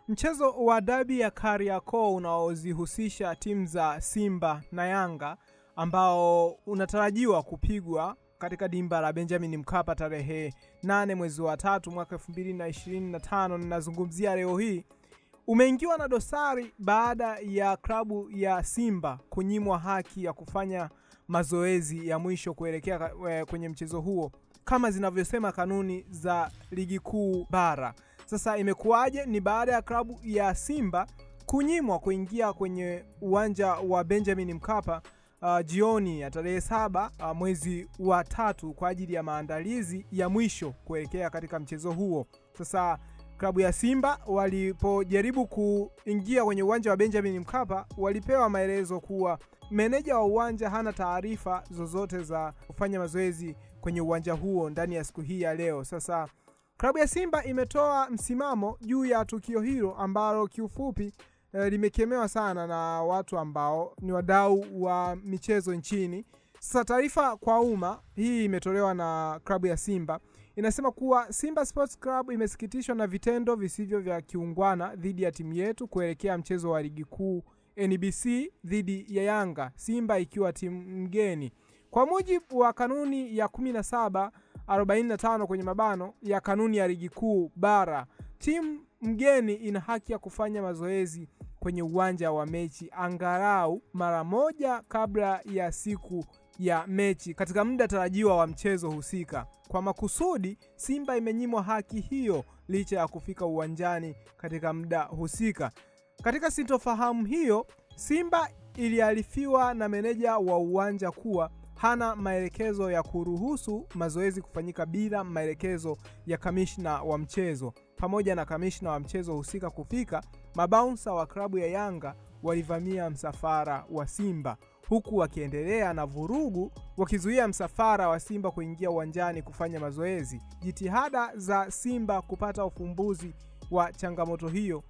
Mchezo wa dabi ya Kariakoo unaozihusisha timu za Simba na Yanga ambao unatarajiwa kupigwa katika dimba la Benjamin Mkapa tarehe 8 mwezi wa 3 mwaka 2025, ninazungumzia leo hii, umeingiwa na dosari baada ya klabu ya Simba kunyimwa haki ya kufanya mazoezi ya mwisho kuelekea kwenye mchezo huo kama zinavyosema kanuni za ligi kuu bara. Sasa imekuwaje? Ni baada ya klabu ya Simba kunyimwa kuingia kwenye uwanja wa Benjamin Mkapa jioni ya tarehe 7 mwezi wa 3 kwa ajili ya maandalizi ya mwisho kuelekea katika mchezo huo. Sasa klabu ya Simba walipojaribu kuingia kwenye uwanja wa Benjamin Mkapa, walipewa maelezo kuwa meneja wa uwanja hana taarifa zozote za kufanya mazoezi kwenye uwanja huo ndani ya siku hii ya leo. Sasa klabu ya Simba imetoa msimamo juu ya tukio hilo ambalo kiufupi limekemewa sana na watu ambao ni wadau wa michezo nchini. Sasa taarifa kwa umma hii imetolewa na klabu ya Simba, inasema kuwa Simba Sports Club imesikitishwa na vitendo visivyo vya kiungwana dhidi ya timu yetu kuelekea mchezo wa ligi kuu NBC dhidi ya Yanga, Simba ikiwa timu mgeni. Kwa mujibu wa kanuni ya 1745 kwenye mabano ya kanuni ya ligi kuu bara, timu mgeni ina haki ya kufanya mazoezi kwenye uwanja wa mechi angalau mara moja kabla ya siku ya mechi katika muda tarajiwa wa mchezo husika. Kwa makusudi, Simba imenyimwa haki hiyo licha ya kufika uwanjani katika muda husika. Katika sintofahamu hiyo, Simba iliarifiwa na meneja wa uwanja kuwa hana maelekezo ya kuruhusu mazoezi kufanyika bila maelekezo ya kamishna wa mchezo. Pamoja na kamishna wa mchezo husika kufika, mabaunsa wa klabu ya Yanga walivamia msafara wa Simba huku wakiendelea na vurugu wakizuia msafara wa Simba kuingia uwanjani kufanya mazoezi. Jitihada za Simba kupata ufumbuzi wa changamoto hiyo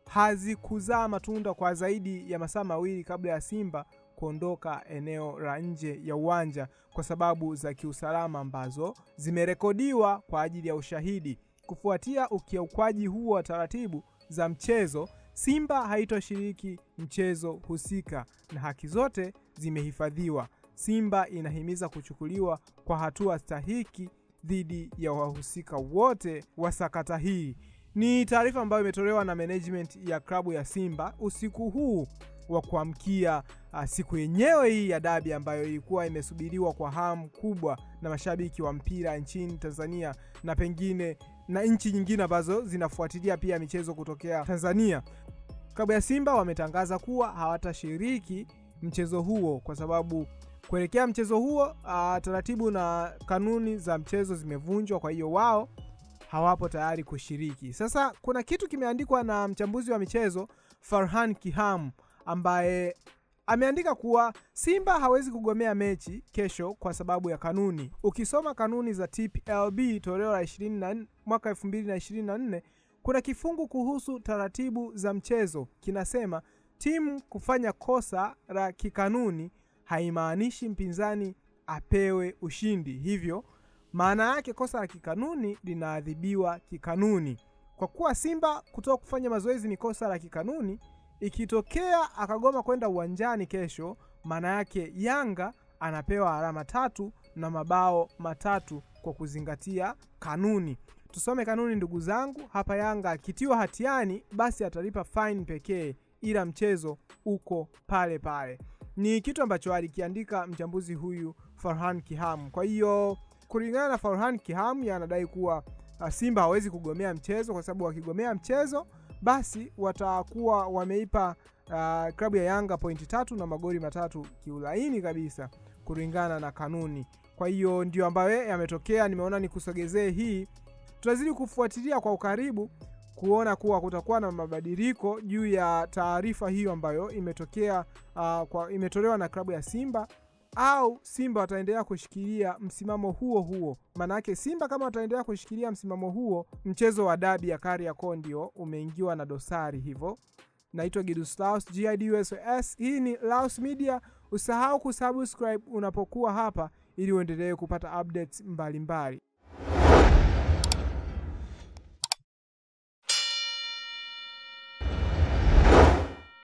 hazikuzaa matunda kwa zaidi ya masaa mawili kabla ya Simba kuondoka eneo la nje ya uwanja kwa sababu za kiusalama ambazo zimerekodiwa kwa ajili ya ushahidi. Kufuatia ukiukwaji huo wa taratibu za mchezo, Simba haitoshiriki mchezo husika na haki zote zimehifadhiwa. Simba inahimiza kuchukuliwa kwa hatua stahiki dhidi ya wahusika wote wa sakata hii. Ni taarifa ambayo imetolewa na management ya klabu ya Simba usiku huu wa kuamkia siku yenyewe hii ya dabi ambayo ilikuwa imesubiriwa kwa hamu kubwa na mashabiki wa mpira nchini Tanzania na pengine na nchi nyingine ambazo zinafuatilia pia michezo kutokea Tanzania. Klabu ya Simba wametangaza kuwa hawatashiriki mchezo huo kwa sababu kuelekea mchezo huo taratibu na kanuni za mchezo zimevunjwa, kwa hiyo wao hawapo tayari kushiriki. Sasa kuna kitu kimeandikwa na mchambuzi wa michezo Farhan Kiham ambaye ameandika kuwa Simba hawezi kugomea mechi kesho kwa sababu ya kanuni. Ukisoma kanuni za TPLB toleo la 24 mwaka 2024, kuna kifungu kuhusu taratibu za mchezo kinasema timu kufanya kosa la kikanuni haimaanishi mpinzani apewe ushindi. Hivyo maana yake kosa la kikanuni linaadhibiwa kikanuni. Kwa kuwa Simba kutoka kufanya mazoezi ni kosa la kikanuni, ikitokea akagoma kwenda uwanjani kesho, maana yake Yanga anapewa alama 3 na mabao 3 kwa kuzingatia kanuni. Tusome kanuni ndugu zangu. Hapa Yanga akitiwa hatiani basi atalipa fine pekee, ila mchezo uko pale pale. Ni kitu ambacho alikiandika mchambuzi huyu Farhan Kiham. Kwa hiyo kulingana na Farhan Kiham, anadai kuwa Simba hawezi kugomea mchezo kwa sababu wakigomea mchezo basi watakuwa wameipa klabu ya Yanga pointi 3 na magoli 3 kiulaini kabisa kulingana na kanuni. Kwa hiyo ndio ambayo yametokea. Nimeona nikusogezee hii, tutazidi kufuatilia kwa ukaribu kuona kuwa kutakuwa na mabadiliko juu ya taarifa hiyo ambayo imetokea imetolewa na klabu ya Simba, au Simba wataendelea kushikilia msimamo huo. Maana yake Simba kama wataendelea kushikilia msimamo huo, mchezo wa dabi ya Kariakoo ndio umeingiwa na dosari hivyo. Naitwa Gidus Laus, GIDUSOS. Hii ni Laus Media. Usahau kusubscribe unapokuwa hapa ili uendelee kupata updates mbalimbali.